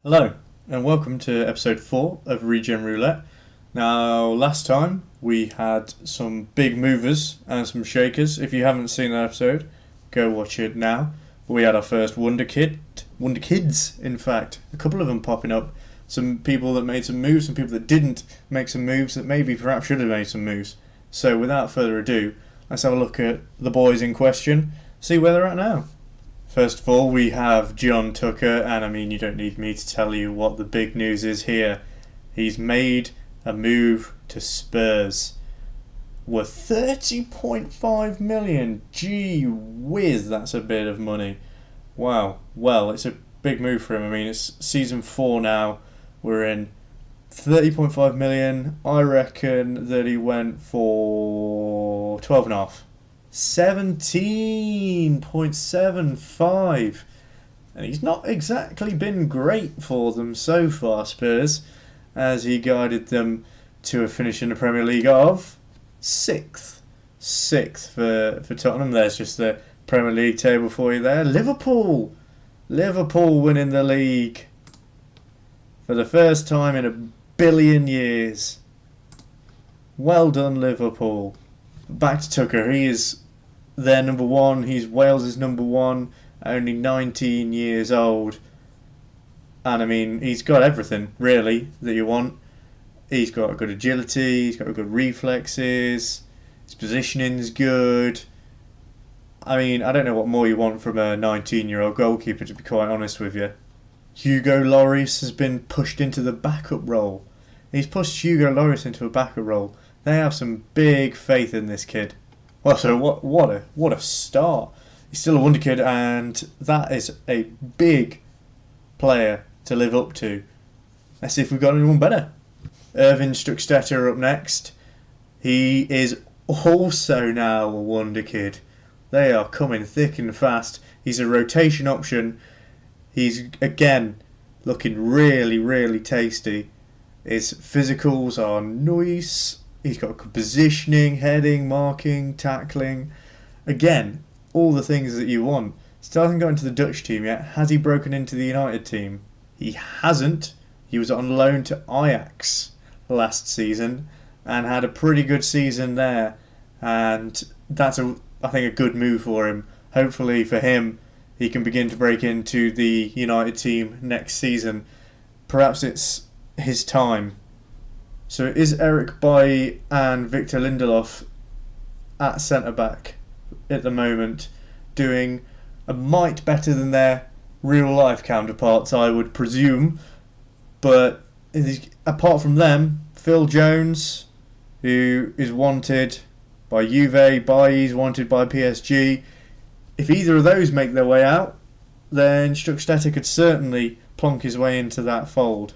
Hello, and welcome to episode 4 of Regen Roulette. Now, last time we had some big movers and some shakers. If you haven't seen that episode, go watch it now. We had our first wonderkids, in fact, a couple of them popping up. Some people that made some moves, some people that didn't make some moves that maybe perhaps should have made some moves. So, without further ado, let's have a look at the boys in question, see where they're at now. First of all, we have John Tucker, and I mean, you don't need me to tell you what the big news is here. He's made a move to Spurs. Worth 30.5 million. Gee whiz, that's a bit of money. Wow. Well, it's a big move for him. I mean, it's season 4 now. We're in 30.5 million. I reckon that he went for 12.5. 17.75, and he's not exactly been great for them so far, Spurs, as he guided them to a finish in the Premier League of 6th for Tottenham. There's just the Premier League table for you there. Liverpool winning the league for the first time in a billion years. Well done, Liverpool. Back to Tucker. He is their number one. He's Wales' number one, only 19 years old. And I mean, he's got everything, really, that you want. He's got a good agility, he's got good reflexes, his positioning's good. I mean, I don't know what more you want from a 19-year-old goalkeeper, to be quite honest with you. Hugo Lloris has been pushed into the backup role. He's pushed Hugo Lloris into a backup role. They have some big faith in this kid. Well, so what a start. He's still a wonder kid, and that is a big player to live up to. Let's see if we've got anyone better. Irving Stuckstetter up next. He is also now a wonder kid. They are coming thick and fast. He's a rotation option. He's, again, looking really, really tasty. His physicals are nice. He's got good positioning, heading, marking, tackling. Again, all the things that you want. Still hasn't got into the Dutch team yet. Has he broken into the United team? He hasn't. He was on loan to Ajax last season and had a pretty good season there. And that's, I think, a good move for him. Hopefully for him, he can begin to break into the United team next season. Perhaps it's his time. So it is Eric Bailly and Victor Lindelof at centre-back at the moment, doing a mite better than their real-life counterparts, I would presume. But apart from them, Phil Jones, who is wanted by Juve, Bailly's wanted by PSG. If either of those make their way out, then Stuckstetter could certainly plonk his way into that fold.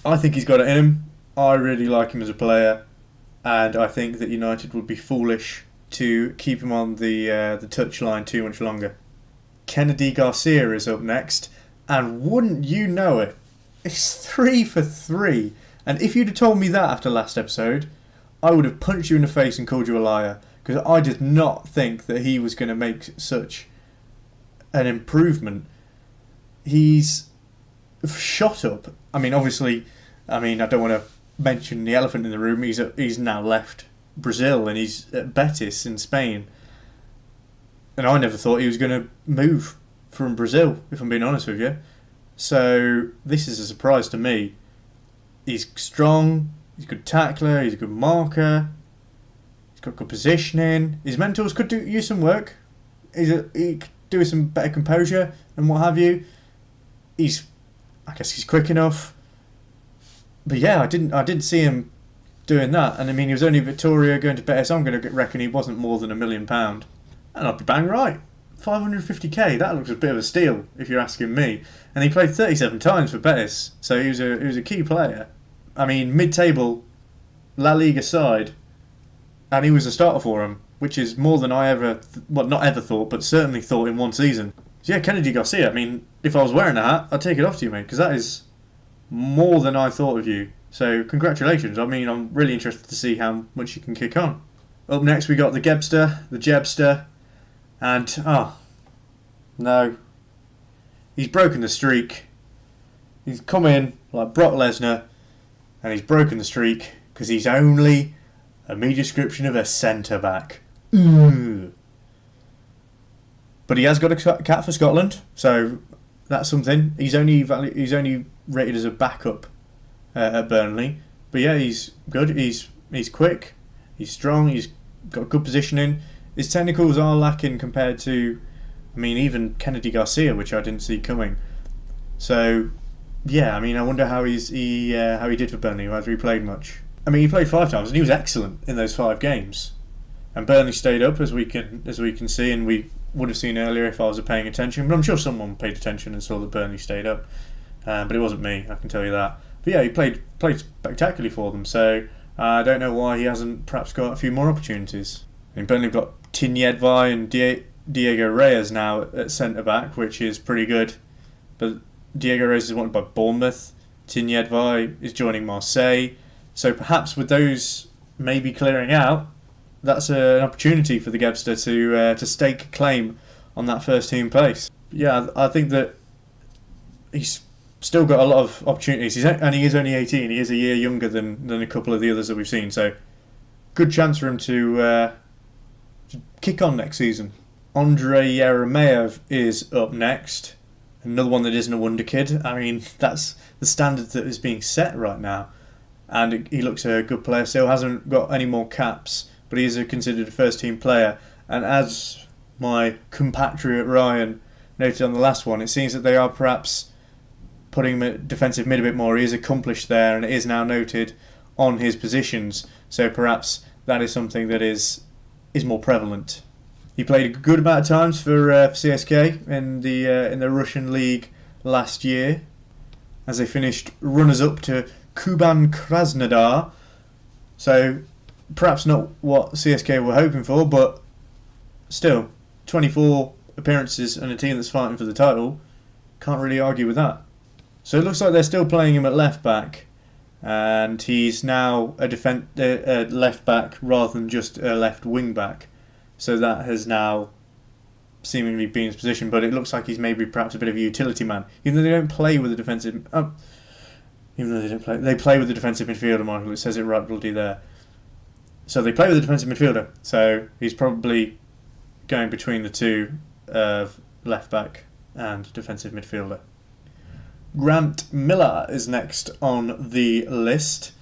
I think he's got it in him. I really like him as a player, and I think that United would be foolish to keep him on the touchline too much longer. Kennedy Garcia is up next, and wouldn't you know it, it's 3 for 3. And if you'd have told me that after last episode, I would have punched you in the face and called you a liar, because I did not think that he was going to make such an improvement. He's shot up. I mean, obviously, I don't want to mention the elephant in the room. He's now left Brazil and he's at Betis in Spain. And I never thought he was going to move from Brazil, if I'm being honest with you. So this is a surprise to me. He's strong, he's a good tackler, he's a good marker, he's got good positioning. His mentors could use some work. He could do with some better composure and what have you. I guess he's quick enough. But yeah, I didn't see him doing that. And I mean, he was only Victoria going to Betis. I'm going to reckon he wasn't more than £1 million. And I'd be bang right. 550k, that looks a bit of a steal if you're asking me. And he played 37 times for Betis, so he was a key player. I mean, mid-table La Liga side, and he was a starter for him, which is more than I ever, not ever thought, but certainly thought in one season. So yeah, Kennedy Garcia, I mean, if I was wearing a hat, I'd take it off to you, mate, because that is more than I thought of you. So congratulations. I mean, I'm really interested to see how much you can kick on. Up next we got the Jebster, and no, he's broken the streak. He's come in like Brock Lesnar and he's broken the streak because he's only a mere description of a centre-back. But he has got a cap for Scotland, so that's something. He's only rated as a backup at Burnley. But yeah, he's good. He's quick. He's strong. He's got good positioning. His technicals are lacking compared to, I mean, even Kennedy Garcia, which I didn't see coming. So yeah, I mean, I wonder how he did for Burnley, whether he played much. I mean, he played 5 times and he was excellent in those 5 games. And Burnley stayed up, as we can see, and we would have seen earlier if I was paying attention. But I'm sure someone paid attention and saw that Burnley stayed up. But it wasn't me, I can tell you that. But yeah, he played spectacularly for them. So I don't know why he hasn't perhaps got a few more opportunities. I mean, Burnley have got Tinyedvi and Diego Reyes now at centre back, which is pretty good. But Diego Reyes is wanted by Bournemouth. Tinyedvi is joining Marseille. So perhaps with those maybe clearing out, that's an opportunity for the Gebster to stake a claim on that first team place. Yeah, I think that he's still got a lot of opportunities. And he is only 18. He is a year younger than a couple of the others that we've seen. So good chance for him to kick on next season. Andrei Yeremeyev is up next. Another one that isn't a wonder kid. I mean, that's the standard that is being set right now. And he looks a good player. Still hasn't got any more caps, but he is considered a first-team player. And as my compatriot Ryan noted on the last one, it seems that they are perhaps putting him at defensive mid a bit more. He is accomplished there, and it is now noted on his positions. So perhaps that is something that is more prevalent. He played a good amount of times for CSK in the Russian league last year, as they finished runners-up to Kuban Krasnodar. So perhaps not what CSK were hoping for, but still, 24 appearances and a team that's fighting for the title, can't really argue with that. So it looks like they're still playing him at left back, and he's now a left back rather than just a left wing back. So that has now seemingly been his position, but it looks like he's maybe perhaps a bit of a utility man, even though they don't play with a defensive. They play with the defensive midfielder, Michael. It says it right bloody there. So they play with the defensive midfielder. So he's probably going between the two of left back and defensive midfielder. Grant Miller is next on the list.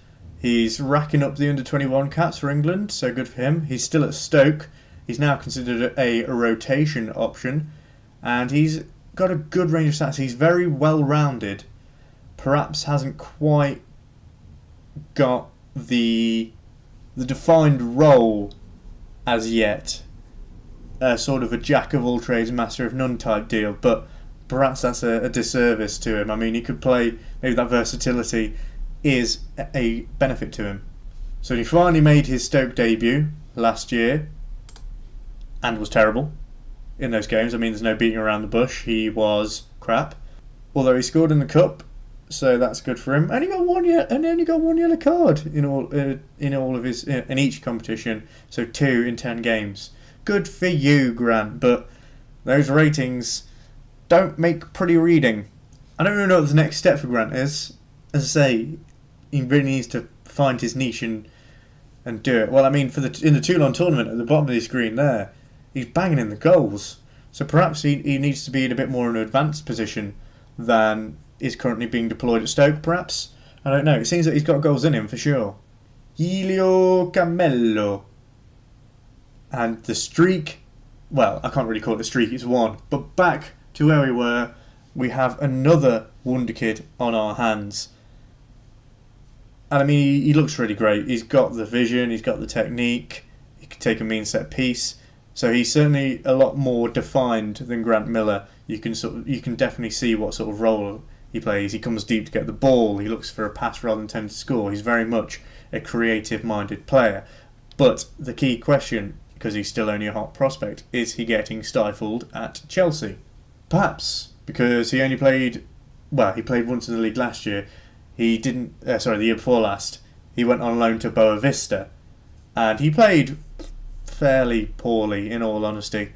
He's racking up the under-21 caps for England, so good for him. He's still at Stoke. He's now considered a rotation option, and he's got a good range of stats. He's very well-rounded. Perhaps hasn't quite got the defined role as yet. Sort of a jack of all trades, master of none type deal, but perhaps that's a disservice to him. I mean, he could play, maybe that versatility is a benefit to him. So he finally made his Stoke debut last year and was terrible in those games. I mean, there's no beating around the bush. He was crap. Although he scored in the cup, so that's good for him. And he got one yellow card in all of his in each competition. So 2 in 10 games. Good for you, Grant. But those ratings don't make pretty reading. I don't really know what the next step for Grant is. As I say, he really needs to find his niche and do it. Well, I mean, in the Toulon tournament at the bottom of the screen there, he's banging in the goals. So perhaps he needs to be in a bit more in an advanced position than is currently being deployed at Stoke, perhaps. I don't know. It seems that he's got goals in him for sure. Helio Camello. And the streak, well, I can't really call it a streak, it's 1. But back to where we were, we have another wonder kid on our hands. And I mean, he looks really great. He's got the vision, he's got the technique, he can take a mean set piece. So he's certainly a lot more defined than Grant Miller. You can definitely see what sort of role he plays. He comes deep to get the ball. He looks for a pass rather than tend to score. He's very much a creative-minded player. But the key question, because he's still only a hot prospect, is he getting stifled at Chelsea? Perhaps, because he only played... Well, he played once in the league last year. He didn't... the year before last. He went on loan to Boa Vista. And he played fairly poorly, in all honesty,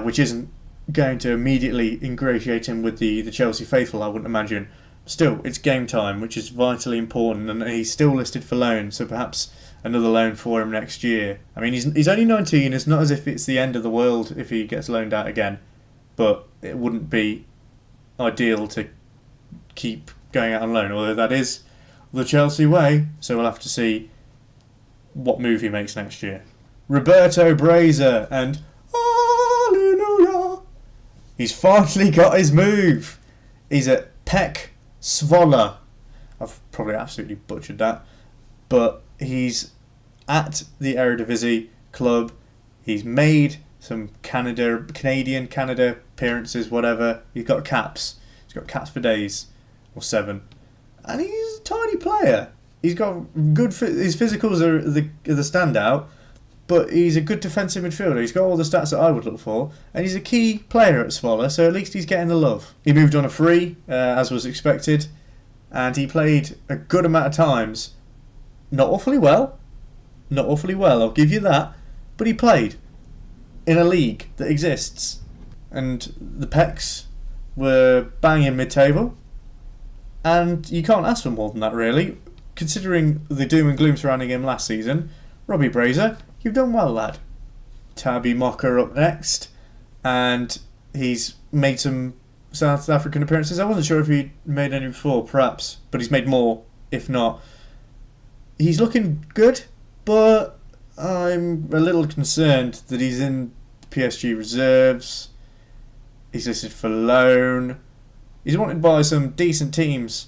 which isn't going to immediately ingratiate him with the Chelsea faithful, I wouldn't imagine. still, it's game time, which is vitally important, and he's still listed for loan, so perhaps another loan for him next year. I mean, he's only 19. It's not as if it's the end of the world if he gets loaned out again, but it wouldn't be ideal to keep going out on loan, although that is the Chelsea way, so we'll have to see what move he makes next year. Roberto Brazier, and hallelujah, he's finally got his move. He's at Pek Zwolle. I've probably absolutely butchered that, but he's at the Eredivisie club. He's made some Canadian Canada appearances, whatever. He's got caps. He's got caps for days, or 7, and he's a tiny player. He's got good. His physicals are the standout, but he's a good defensive midfielder. He's got all the stats that I would look for, and he's a key player at Zwolle, so at least he's getting the love. He moved on a free, as was expected, and he played a good amount of times. Not awfully well, I'll give you that, but he played in a league that exists, and the Pecks were banging mid-table, and you can't ask for more than that, really, considering the doom and gloom surrounding him last season. Robbie Brazier, you've done well, lad. Tabby Mocker up next, and he's made some South African appearances. I wasn't sure if he'd made any before, perhaps, but he's made more, if not. He's looking good, but I'm a little concerned that he's in PSG reserves. He's listed for loan. He's wanted by some decent teams,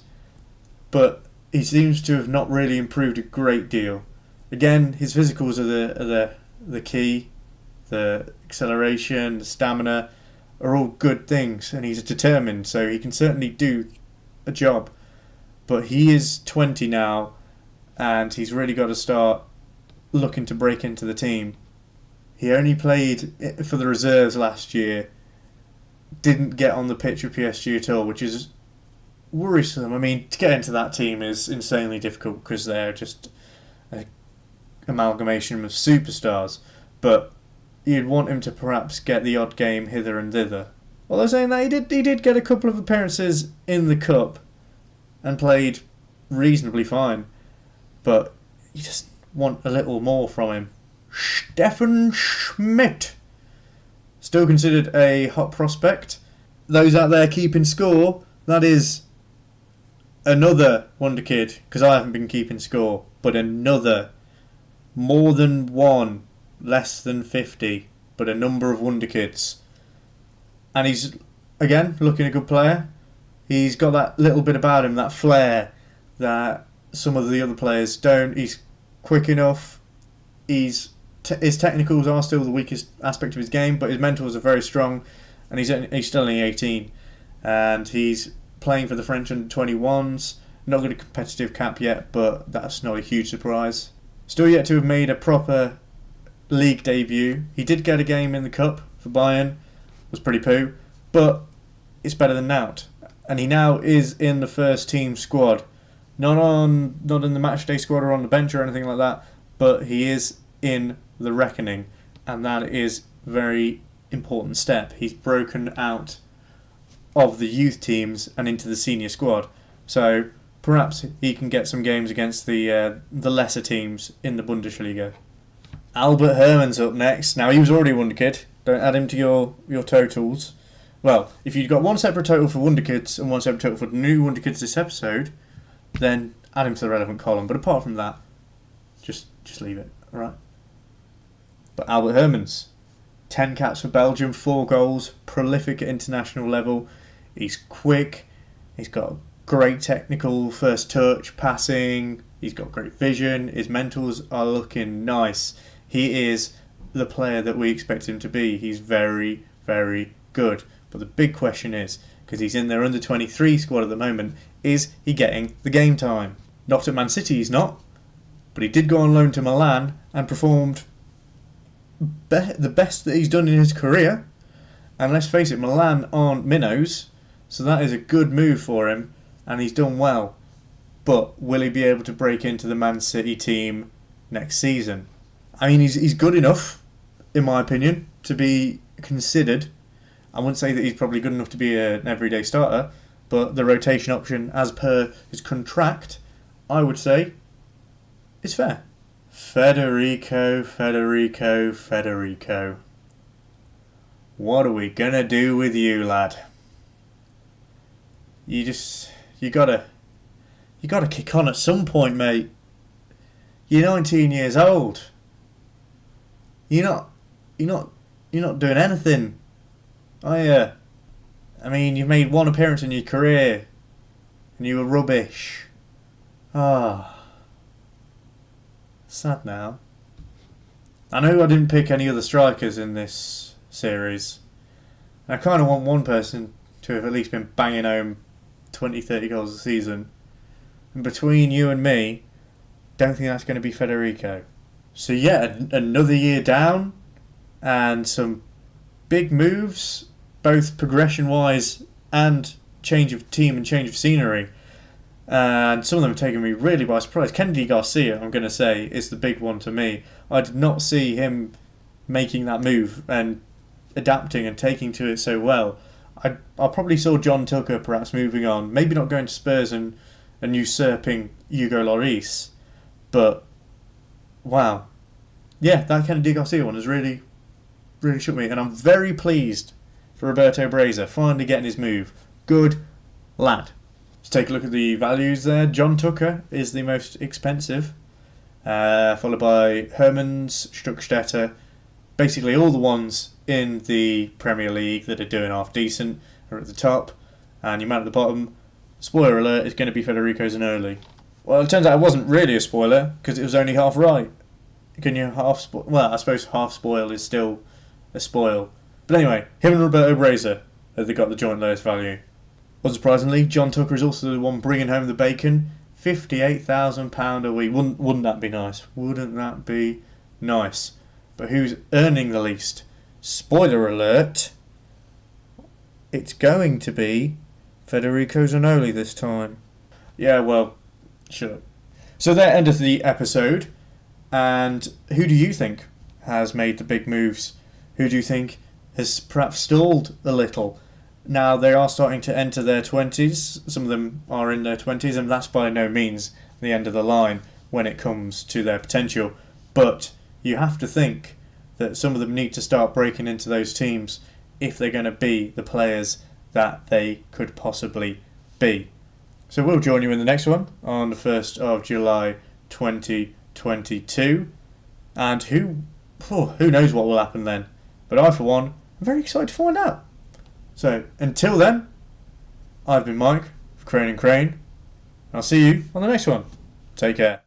but he seems to have not really improved a great deal. Again, his physicals are the key. The acceleration, the stamina are all good things, and he's determined, so he can certainly do a job. But he is 20 now, and he's really got to start looking to break into the team. He only played for the reserves last year, didn't get on the pitch with PSG at all, which is worrisome. I mean, to get into that team is insanely difficult because they're just an amalgamation of superstars, but you'd want him to perhaps get the odd game hither and thither. Although saying that, he did get a couple of appearances in the Cup and played reasonably fine, but you just want a little more from him. Stefan Schmidt, still considered a hot prospect. Those out there keeping score, that is another wonder kid, because I haven't been keeping score, but another, more than one, less than 50, but a number of wonder kids. And he's, again, looking a good player. He's got that little bit about him, that flair that some of the other players don't. He's quick enough. His technicals are still the weakest aspect of his game, but his mentals are very strong, and he's still only 18, and he's playing for the French under-21s. Not got a competitive cap yet, but that's not a huge surprise. Still yet to have made a proper league debut. He did get a game in the Cup for Bayern, was pretty poo, but it's better than nought. And he now is in the first team squad. Not in the matchday squad or on the bench or anything like that, but he is in the reckoning, and that is a very important step. He's broken out of the youth teams and into the senior squad, so perhaps he can get some games against the lesser teams in the Bundesliga. Albert Herman's up next. Now, he was already a wonder kid. Don't add him to your totals. Well, if you've got one separate total for wonder kids and one separate total for new wonder kids this episode, then add him to the relevant column. But apart from that, just leave it, alright? But Albert Herman's 10 caps for Belgium, 4 goals, prolific at international level. He's quick, he's got great technical first touch, passing, he's got great vision, his mentals are looking nice. He is the player that we expect him to be. He's very, very good. But the big question is, because he's in their under-23 squad at the moment, is he getting the game time? Not at Man City, he's not. But he did go on loan to Milan and performed the best that he's done in his career. And let's face it, Milan aren't minnows, so that is a good move for him, and he's done well. But will he be able to break into the Man City team next season? I mean, he's good enough, in my opinion, to be considered. I wouldn't say that he's probably good enough to be an everyday starter, but the rotation option, as per his contract, I would say, is fair. Federico. What are we gonna do with you, lad? You gotta kick on at some point, mate. You're 19 years old. You're not doing anything. I mean, you've made one appearance in your career, and you were rubbish. Sad now. I know I didn't pick any other strikers in this series. I kind of want one person to have at least been banging home 20, 30 goals a season. And between you and me, don't think that's going to be Federico. So yeah, another year down, and some big moves, both progression-wise and change of team and change of scenery. And some of them have taken me really by surprise. Kennedy Garcia, I'm going to say, is the big one to me. I did not see him making that move and adapting and taking to it so well. I probably saw John Tucker perhaps moving on, maybe not going to Spurs and usurping Hugo Lloris, but wow. Yeah, that Kennedy Garcia one has really shook me, and I'm very pleased for Roberto Breza finally getting his move. Good lad. Let's take a look at the values there. John Tucker is the most expensive, followed by Hermans, Stuckstetter. Basically all the ones in the Premier League that are doing half decent are at the top, and your man at the bottom, spoiler alert, is going to be Federico Zanoli. Well, it turns out it wasn't really a spoiler, because it was only half right. Can you half spoil? Well, I suppose half spoil is still a spoil. But anyway, him and Roberto Breza have got the joint lowest value. Unsurprisingly, John Tucker is also the one bringing home the bacon. £58,000 a week. Wouldn't that be nice? Wouldn't that be nice? But who's earning the least? Spoiler alert. It's going to be Federico Zanoli this time. Yeah, well, shut up. So that endeth the episode. And who do you think has made the big moves? Who do you think has perhaps stalled a little? Now, they are starting to enter their 20s. Some of them are in their 20s, and that's by no means the end of the line when it comes to their potential. But you have to think that some of them need to start breaking into those teams if they're going to be the players that they could possibly be. So we'll join you in the next one on the 1st of July 2022. And who knows what will happen then. But I, for one, am very excited to find out. So, until then, I've been Mike for Crane and Crane, and I'll see you on the next one. Take care.